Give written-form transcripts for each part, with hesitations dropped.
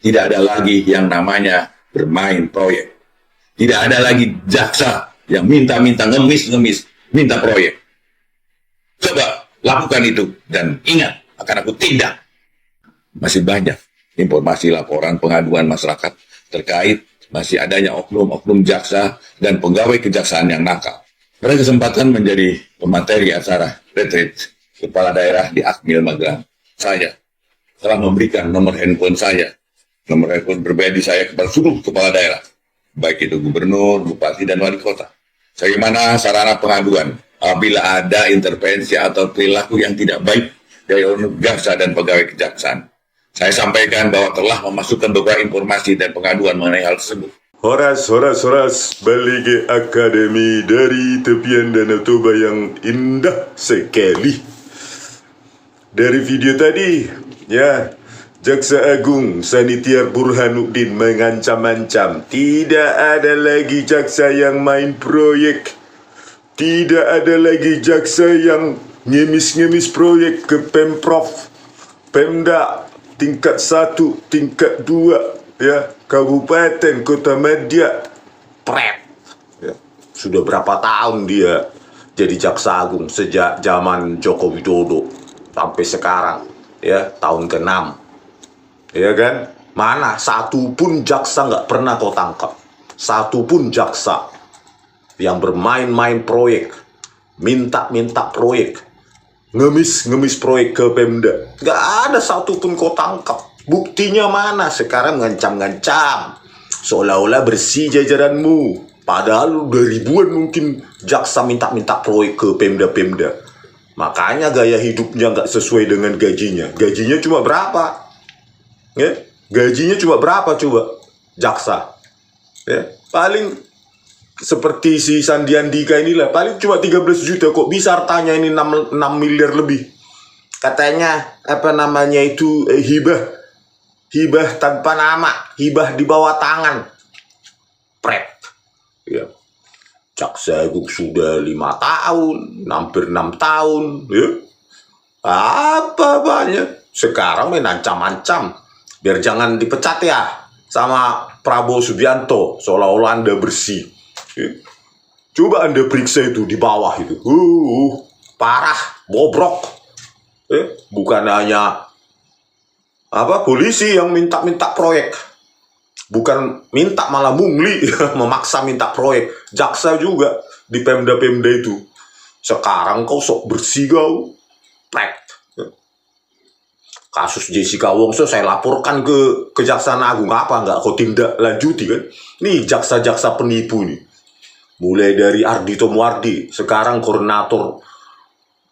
Tidak ada lagi yang namanya bermain proyek. Tidak ada lagi jaksa yang minta-minta ngemis-ngemis, minta proyek. Coba lakukan itu dan ingat akan aku tindak. Masih banyak informasi laporan pengaduan masyarakat terkait masih adanya oknum-oknum jaksa dan pegawai kejaksaan yang nakal. Pada kesempatan menjadi pemateri acara retreat kepala daerah di Akmil Magelang, saya telah memberikan nomor handphone saya, nomor handphone pribadi saya kepada seluruh kepala daerah, baik itu gubernur, bupati, dan wali kota. Bagaimana sarana pengaduan apabila ada intervensi atau perilaku yang tidak baik dari oknum jaksa dan pegawai kejaksaan. Saya sampaikan bahwa telah memasukkan beberapa informasi dan pengaduan mengenai hal tersebut. Horas, balik ke akademi dari tepian Danau Toba yang indah sekali. Dari video tadi, ya, Jaksa Agung Sanitiar Burhanuddin mengancam-ancam tidak ada lagi jaksa yang main proyek, tidak ada lagi jaksa yang ngemis-ngemis proyek ke Pemprov, Pemda, tingkat 1, tingkat 2, ya, kabupaten, kota madya, pret. Ya. Sudah berapa tahun dia jadi Jaksa Agung sejak zaman Joko Widodo sampai sekarang, ya, tahun ke-6. Ya kan? Mana satu pun jaksa nggak pernah kau tangkap. Satu pun jaksa yang bermain-main proyek, minta-minta proyek, ngemis proyek ke Pemda. Nggak ada satu pun kau tangkap. Buktinya mana? Sekarang ngancam-ngancam, seolah-olah bersih jajaranmu. Padahal udah ribuan mungkin jaksa minta-minta proyek ke Pemda-Pemda. Makanya gaya hidupnya nggak sesuai dengan gajinya. Gajinya cuma berapa? Ya? Gajinya cuma berapa coba jaksa? Ya? Paling seperti si Sandi Andika inilah, paling cuma 13 juta. Kok bisa hartanya ini 6 miliar lebih? Katanya apa namanya itu hibah tanpa nama, hibah di bawah tangan. Pret. Ya. Jaksa Agung sudah 5 tahun, hampir 6 tahun, ya. Apa banyak? Sekarang main ancam-ancam biar jangan dipecat ya sama Prabowo Subianto, seolah-olah Anda bersih. Ya. Coba Anda periksa itu di bawah itu. Parah, bobrok. Bukan hanya polisi yang minta-minta proyek. Bukan minta, malah mungli, memaksa minta proyek. Jaksa juga di Pemda-Pemda itu. Sekarang kau sok bersih kau. Plek. Kasus Jessica Wongso saya laporkan ke Kejaksaan Agung. Apa enggak kau tindak lanjuti kan? Nih jaksa-jaksa penipu nih. Mulai dari Ardhito Muardi, sekarang koordinator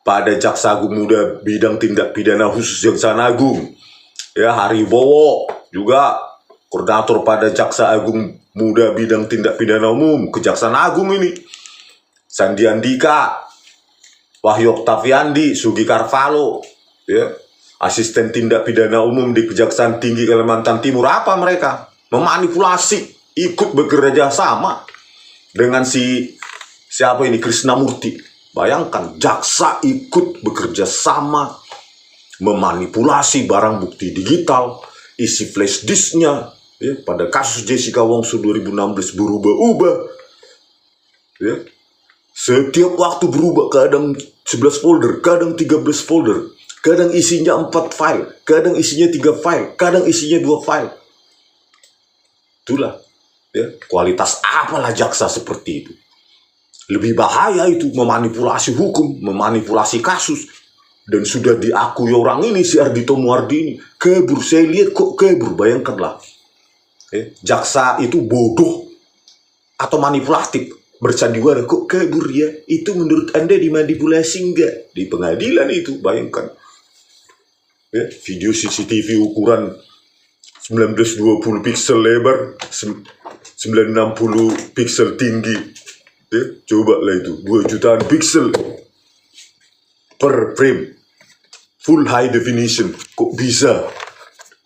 pada Jaksa Agung Muda bidang tindak pidana khusus Kejaksaan Agung. Ya, Haribowo juga koordinator pada Jaksa Agung Muda bidang tindak pidana umum Kejaksaan Agung ini. Sandi Andika, Wahyu Oktaviandi, Sugi Carvalho, ya, asisten tindak pidana umum di Kejaksaan Tinggi Kalimantan Timur. Apa mereka? Memanipulasi, ikut bekerja sama dengan siapa ini, Krisnamurti. Bayangkan, jaksa ikut bekerja sama memanipulasi barang bukti digital, isi flash disknya. Ya, pada kasus Jessica Wongso 2016 berubah-ubah. Ya. Setiap waktu berubah, kadang 11 folder, kadang 13 folder, kadang isinya 4 file, kadang isinya 3 file, kadang isinya 2 file. Itulah, ya, kualitas apalah jaksa seperti itu. Lebih bahaya itu memanipulasi hukum, memanipulasi kasus. Dan sudah diakui orang ini, si Ardhito Muardi ini. Kabur, saya lihat kok kabur, bayangkanlah. Jaksa itu bodoh atau manipulatif. Bersandiwara kok kabur ya. Itu menurut Anda dimanipulasi enggak? Di pengadilan itu, bayangkan. Ya, video CCTV ukuran 1920 piksel lebar, 960 piksel tinggi. Ya, coba lah itu, 2 jutaan piksel per frame, full high definition. Kok bisa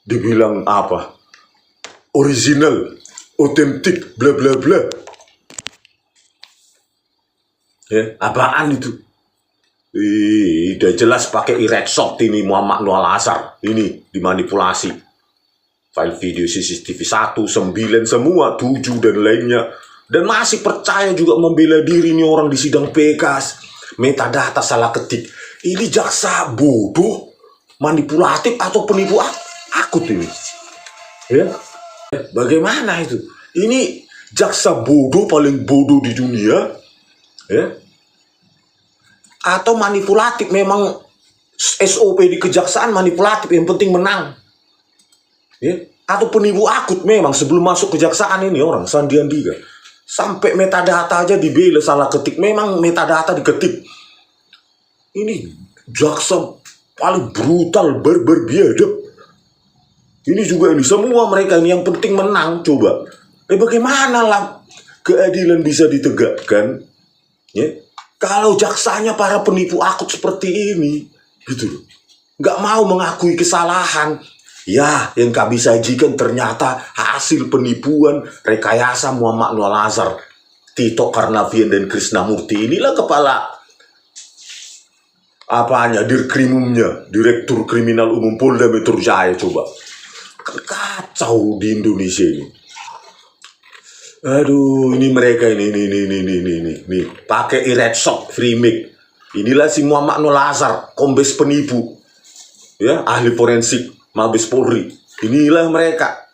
dibilang apa? Original, otentik, bla bla bla. Ya, apaan itu? Udah jelas pakai Iredsoft ini Muhammad Nur Al-Azhar. Ini dimanipulasi. File video CCTV 1, 9 semua, 7 dan lainnya. Dan masih percaya juga membela diri nih orang di sidang PKS. Metadata salah ketik. Ini jaksa bodoh, manipulatif atau penipu akut ini. Ya, bagaimana itu? Ini jaksa bodoh paling bodoh di dunia, ya? Atau manipulatif? Memang SOP di kejaksaan manipulatif, yang penting menang. Ya? Atau penipu akut memang sebelum masuk kejaksaan ini orang Sandi Andika. Sampai metadata aja dibela salah ketik. Memang metadata diketik. Ini jaksa paling brutal, berbiadab. Ini juga ini semua mereka ini yang penting menang. Coba, bagaimana lah keadilan bisa ditegakkan? Ya, kalau jaksanya para penipu akut seperti ini, gitu, nggak mau mengakui kesalahan. Ya, yang kami sajikan ternyata hasil penipuan rekayasa Muhammad Nur Al-Azhar, Tito Karnavian dan Krisnamurti. Inilah kepala apanya, Dirkrimumnya, Direktur Kriminal Umum Polda Metro Jaya. Coba, kacau di Indonesia ini. Aduh, ini mereka ini pakai Red Sock free mic. Inilah si Muhammad Nur Al-Azhar, kombes penipu, ya, ahli forensik Mabes Polri. Inilah mereka.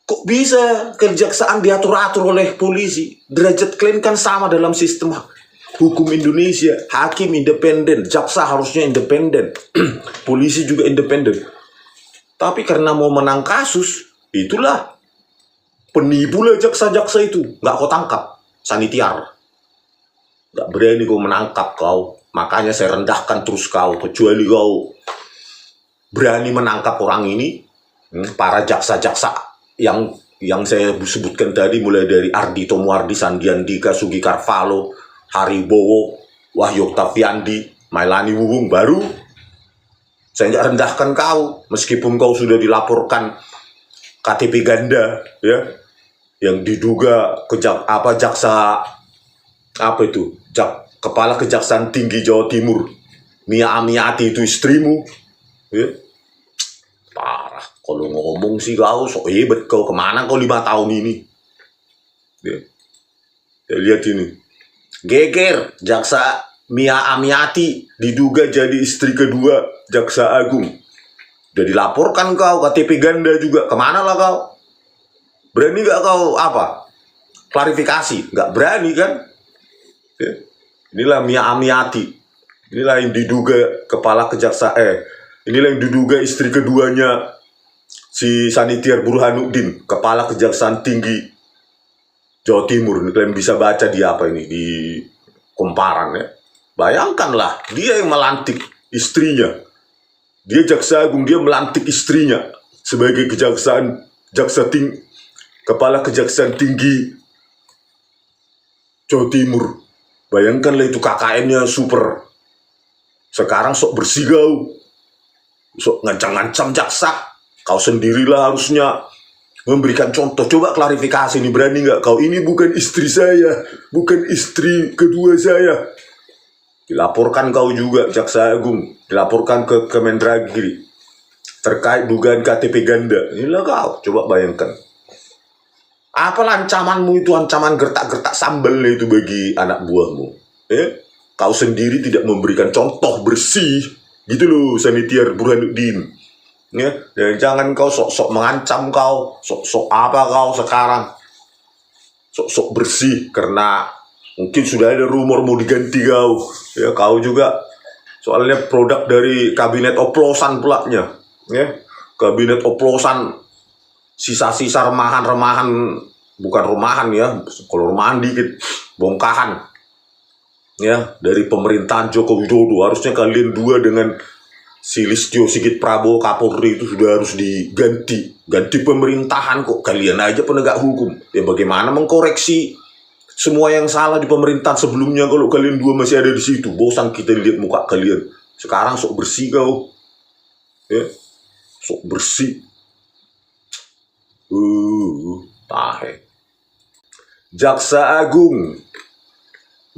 Kok bisa kejaksaan diatur-atur oleh polisi? Derajat klien kan sama dalam sistem hukum Indonesia. Hakim independen, jaksa harusnya independen, polisi juga independen. Tapi karena mau menang kasus, itulah penipu lah jaksa-jaksa itu. Nggak kau tangkap, sanitiar. Nggak berani kau menangkap kau. Makanya saya rendahkan terus kau, kecuali kau berani menangkap orang ini. Para jaksa-jaksa yang saya sebutkan tadi, mulai dari Ardhito Muardi, Sandi Andika, Sugi Carvalho, Haribowo, Wahyu Oktaviandi, Mailani Wubung, baru saya nggak rendahkan kau, meskipun kau sudah dilaporkan KTP ganda, ya, yang diduga Kepala Kejaksaan Tinggi Jawa Timur, Mia Amiati itu istrimu, ya. Parah, kalau ngomong sih kau sok hebat kau. Kemana kau 5 tahun ini? Ya. Lihat ini, geger jaksa Mia Amiati diduga jadi istri kedua Jaksa Agung. Udah dilaporkan kau, KTP ganda juga. Kemana lah kau? Berani gak kau klarifikasi? Gak berani kan? Ya. Inilah Mia Amiati. Inilah yang diduga inilah yang diduga istri keduanya si Sanitiar Burhanuddin, Kepala Kejaksaan Tinggi Jawa Timur. Ini kalian bisa baca di apa ini, di Kumparan, ya. Bayangkanlah, dia yang melantik istrinya. Dia Jaksa Agung, dia melantik istrinya sebagai Kepala Kejaksaan Tinggi Jawa Timur. Bayangkanlah itu KKN-nya super. Sekarang sok bersih kau, sok ngancam-ngancam jaksa. Kau sendirilah harusnya memberikan contoh. Coba klarifikasi ini, berani nggak kau? Ini bukan istri saya, bukan istri kedua saya. Dilaporkan kau juga Jaksa Agung, dilaporkan ke Kemendagri terkait dugaan KTP ganda. Inilah kau, coba bayangkan. Apa ancamanmu itu, ancaman gertak-gertak sambal itu bagi anak buahmu? Kau sendiri tidak memberikan contoh bersih, gitu loh, Sanitiar Burhanuddin. Ya, dan jangan kau sok-sok mengancam kau, sok-sok apa kau sekarang, sok-sok bersih karena mungkin sudah ada rumor mau diganti kau. Ya, kau juga soalnya produk dari kabinet oplosan pulaknya, ya, kabinet oplosan, sisa-sisa remahan-remahan, bukan rumahan ya, kalau rumahan dikit, bongkahan, ya, dari pemerintahan Joko Widodo. Harusnya kalian dua dengan si Listio Sigit Prabowo Kapolri itu sudah harus ganti pemerintahan. Kok kalian aja penegak hukum? Ya bagaimana mengkoreksi semua yang salah di pemerintahan sebelumnya kalau kalian dua masih ada di situ? Bosan kita lihat muka kalian. Sekarang sok bersih kau, ya, sok bersih. Tahe. Jaksa Agung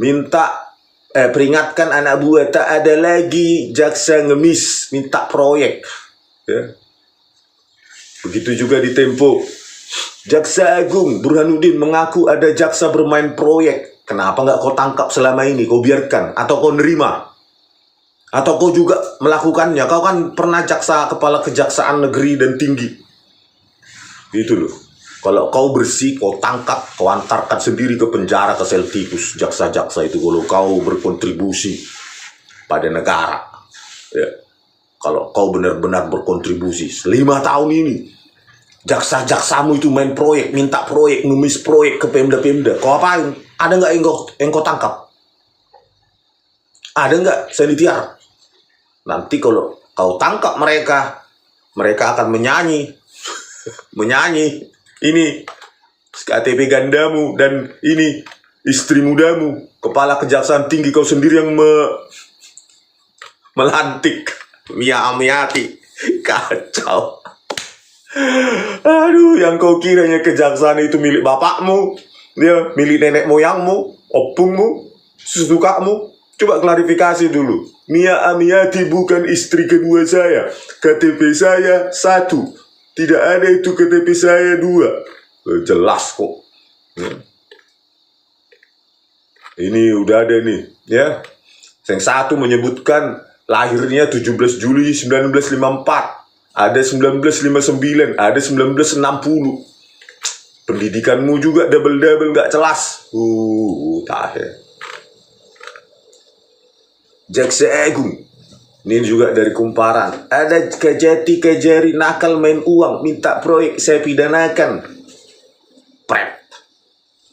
minta peringatkan anak buah, tak ada lagi jaksa ngemis minta proyek, ya. Begitu juga di Tempo. Jaksa Agung Burhanuddin mengaku ada jaksa bermain proyek. Kenapa nggak kau tangkap selama ini? Kau biarkan atau kau nerima? Atau kau juga melakukannya? Kau kan pernah kepala kejaksaan negeri dan tinggi. Gitu loh. Kalau kau bersih, kau tangkap, kau antarkan sendiri ke penjara, ke sel tikus. Jaksa-jaksa itu kalau kau berkontribusi pada negara. Ya. Kalau kau benar-benar berkontribusi 5 tahun ini, jaksa-jaksamu itu main proyek, minta proyek, numis proyek ke Pemda-Pemda. Kau apain? Ada nggak yang kau tangkap? Ada nggak sanitiar? Nanti kalau kau tangkap mereka akan menyanyi. Menyanyi. Ini KTP gandamu dan ini istri mudamu. Kepala kejaksaan tinggi kau sendiri yang melantik. Mia Amiati. Kacau. Aduh, yang kau kiranya kejaksaan itu milik bapakmu, ya, milik nenek moyangmu, opungmu, sesukamu. Coba klarifikasi dulu. Mia Amiati bukan istri kedua saya. KTP saya 1. Tidak ada itu KTP saya 2. Jelas kok. Ini udah ada nih, ya. Yang satu menyebutkan lahirnya 17 Juli 1954. Ada 1959, ada 1960. Pendidikanmu juga double-double nggak jelas. Tahe. Jaksa Agung. Ini juga dari Kumparan. Ada kejati nakal main uang, minta proyek, saya pidanakan. Pret.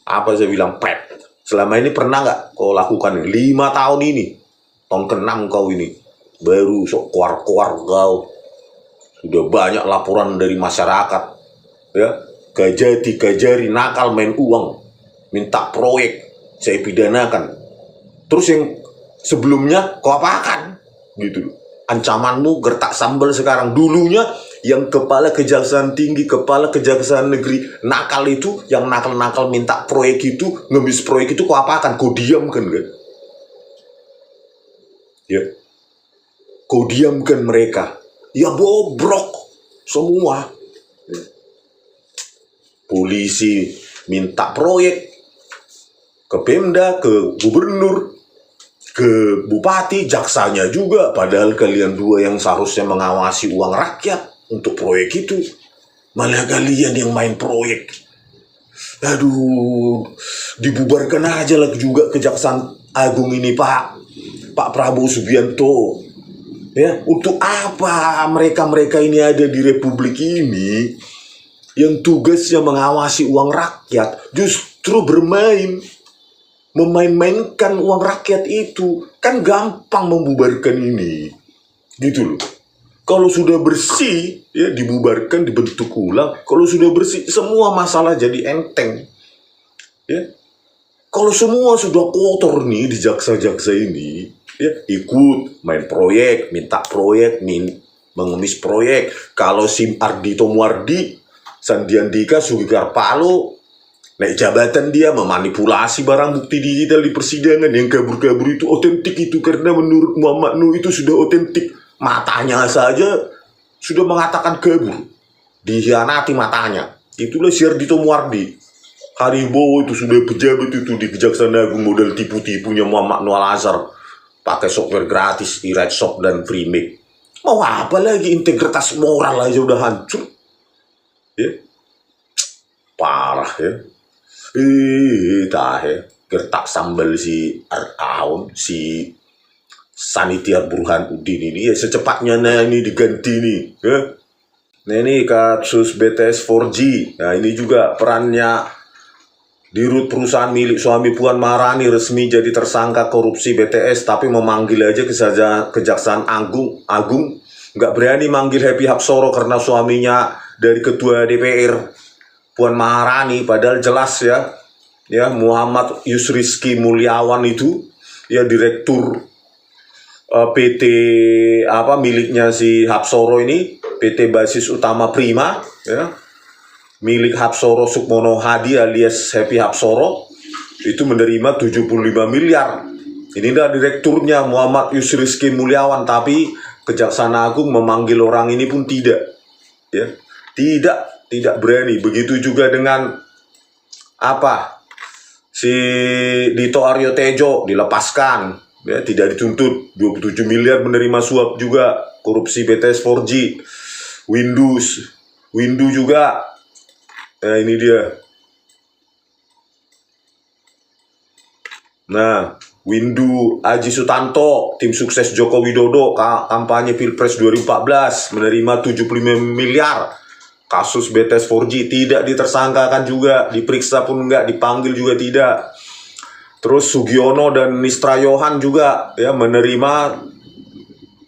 Apa saya bilang pret? Selama ini pernah nggak kau lakukan ini? 5 tahun ini. Tahun ke-6 kau ini. Baru sok keluar kau. Sudah banyak laporan dari masyarakat. Ya, kejati nakal main uang, minta proyek, saya pidanakan. Terus yang sebelumnya kau apakan? Gitu. Ancamanmu gertak sambal sekarang. Dulunya yang kepala kejaksaan tinggi, kepala kejaksaan negeri nakal itu, yang nakal-nakal minta proyek itu, ngemis proyek itu, kau apakan? Kau diamkan kan? Ya. Kau diamkan mereka. Ya bobrok semua. Polisi minta proyek ke Pemda, ke gubernur, ke bupati, jaksanya juga. Padahal kalian dua yang seharusnya mengawasi uang rakyat untuk proyek itu, malah kalian yang main proyek. Aduh, dibubarkan aja lah juga Kejaksaan Agung ini, Pak Prabowo Subianto. Ya, untuk apa mereka ini ada di republik ini yang tugasnya mengawasi uang rakyat, justru memain-mainkan uang rakyat itu? Kan gampang membubarkan ini, gitu loh. Kalau sudah bersih, ya dibubarkan, dibentuk ulang. Kalau sudah bersih, semua masalah jadi enteng. Ya, kalau semua sudah kotor nih di jaksa-jaksa ini, ya ikut main proyek, minta proyek, mengemis proyek. Kalau si Ardhito Muardi, Sandiandika, Sugikar Palo, naik jabatan dia memanipulasi barang bukti digital di persidangan. Yang kabur-kabur itu otentik itu, karena menurut Muhammad Nuh itu sudah otentik. Matanya saja sudah mengatakan kabur, dikhianati matanya. Itulah si Ardhito Muardi. Haribowo itu sudah pejabat itu di Kejaksaan Agung, model tipu-tipunya Muhammad Nuh Al-Azhar. Pakai software gratis, iRightShop dan FreeMake. Mau apa lagi? Integritas moral aja udah hancur. Ya. Parah ya. Gertak sambal si Araun, si Sanitiar Burhanuddin ini. Ya secepatnya ini diganti nih. Ya. Nah ini kasus BTS 4G. Nah ini juga perannya Dirut perusahaan milik suami Puan Maharani resmi jadi tersangka korupsi BTS, tapi memanggil aja Kejaksaan Agung nggak berani manggil Happy Hapsoro karena suaminya dari ketua DPR Puan Maharani. Padahal jelas ya Muhammad Yusrizky Mulyawan itu ya direktur PT miliknya si Hapsoro ini, PT Basis Utama Prima ya, milik Hapsoro Sukmono Hadi alias Happy Hapsoro, itu menerima 75 miliar. Ini adalah direkturnya Muhammad Yusrizky Mulyawan, tapi Kejaksaan Agung memanggil orang ini pun tidak. Ya. Tidak berani. Begitu juga dengan si Dito Aryo Tejo dilepaskan, ya, tidak dituntut. 27 miliar menerima suap juga, korupsi BTS 4G. Windu juga. Nah, ini dia. Nah, Windu Aji Sutanto, tim sukses Joko Widodo, kampanye Pilpres 2014, menerima 75 miliar. Kasus BTS 4G tidak ditersangkakan juga, diperiksa pun enggak, dipanggil juga tidak. Terus Sugiono dan Nistra Yohan juga, ya, menerima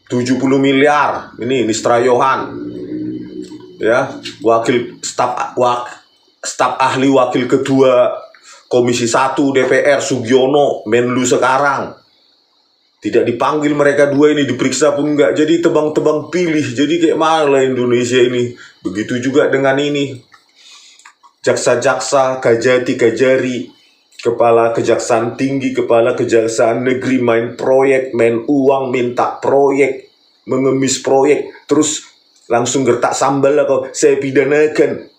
70 miliar. Ini Nistra Yohan, ya, staf ahli wakil ketua Komisi 1 DPR Sugiono, Menlu sekarang. Tidak dipanggil mereka dua ini, diperiksa pun enggak. Jadi tebang-tebang pilih. Jadi kayak mana lah Indonesia ini. Begitu juga dengan ini. Jaksa-jaksa, Kajati-Kajari, Kepala Kejaksaan Tinggi, Kepala Kejaksaan Negeri main proyek, main uang, minta proyek, mengemis proyek. Terus langsung gertak sambal lah kau, saya pidanakan.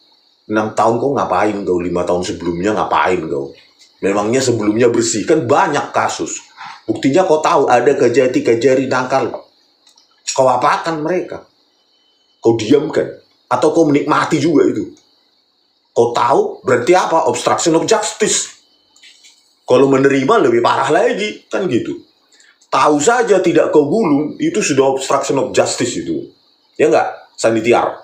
6 tahun kau ngapain kau? 5 tahun sebelumnya ngapain kau? Memangnya sebelumnya bersih? Kan banyak kasus. Buktinya kau tahu ada Kajati-Kajari nakal. Kau apakan mereka? Kau diamkan? Atau kau menikmati juga itu? Kau tahu berarti apa? Obstruction of justice. Kalau menerima lebih parah lagi. Kan gitu. Tahu saja tidak kau gulung, itu sudah obstruction of justice itu. Ya enggak? Sanitiar.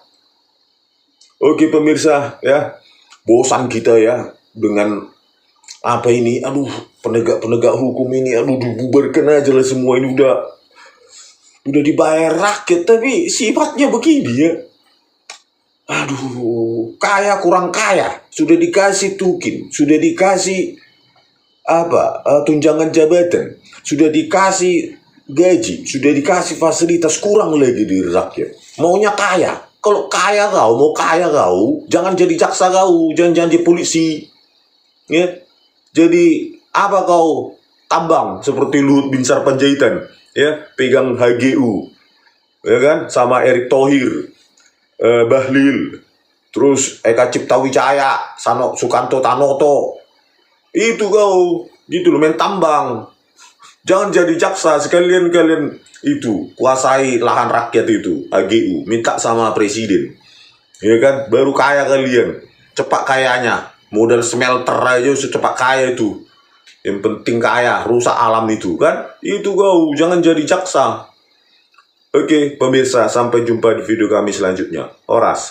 Oke pemirsa, ya, bosan kita ya dengan apa ini, aduh, penegak hukum ini, aduh, dibubarkan aja lah semua ini, udah dibayar rakyat tapi sifatnya begini ya. Aduh, kaya kurang kaya, sudah dikasih tukin, sudah dikasih tunjangan jabatan, sudah dikasih gaji, sudah dikasih fasilitas, kurang lagi di rakyat. Maunya kaya. Kalau kaya kau, mau kaya kau, jangan jadi jaksa kau, jangan jadi polisi. Ya. Jadi apa kau tambang seperti Luhut Binsar Panjaitan, ya, pegang HGU. Ya kan? Sama Erick Thohir, Bahlil, terus Eka Cipta Wijaya, Sukanto Tanoto. Itu kau, gitu loh, main tambang. Jangan jadi jaksa, sekalian kalian itu kuasai lahan rakyat itu, HGU, minta sama presiden. Ya kan? Baru kaya kalian. Cepat kayanya. Modal smelter aja secepat kaya itu. Yang penting kaya, rusak alam itu kan? Itu kau, jangan jadi jaksa. Oke, pemirsa, sampai jumpa di video kami selanjutnya. Horas.